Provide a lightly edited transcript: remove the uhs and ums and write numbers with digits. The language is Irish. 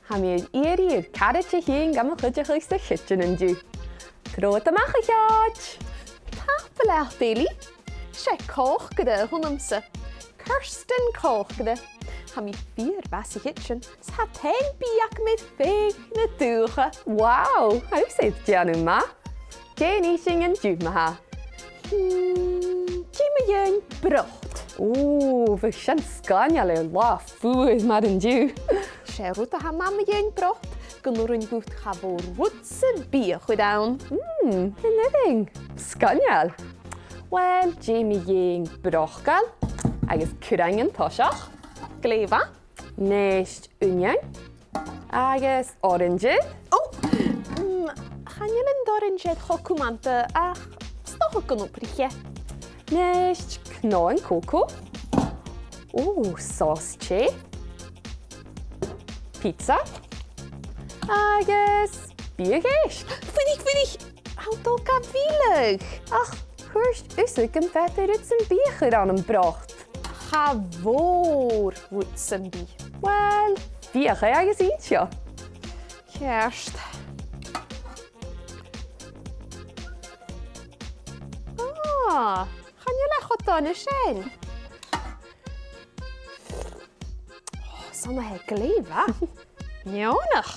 ha mi i'r carrotje hyn gam y chydych eich sy'n chytyn yn diw. Grota mach eich iach. Tapel eich Billy. Se koch gyda hwn amser. Kirsten koch gyda. Ha mi 4 basi kitchen. Sa 10 biak met 5 na duge. Wow, ha i'w sydd dian yma. Gen i sy'n yn diw ma ha. Ti ma yw'n brocht. Oeh, fy sy'n sganial yw la ffwydd ma'r yn diw. Se rwt a ha mam yw'n brocht. Gynwyr yn gwth chafo rwt sy'n biach wydawn. Lyfing. Sganial. Wel, Jamie yw'n brochgal. Agos cwrang yn tosioch. Gleifa. Nesht union. Agos orange. Chanel yn dorenjed chocumanta ach stoch o gynnu priche. Nesht knoen coco. Oeh, sausage. Pizza. Agos biergeest. Fynig. Auto gafilig. Ach, hwyrst usig yn fetter het zijn bieger aan een brocht. Chavor rwt sy'n bi. Wel, bieger agos eentje. Kerst. Chanel eich o don y sien. Som he gleifa. Iawnach.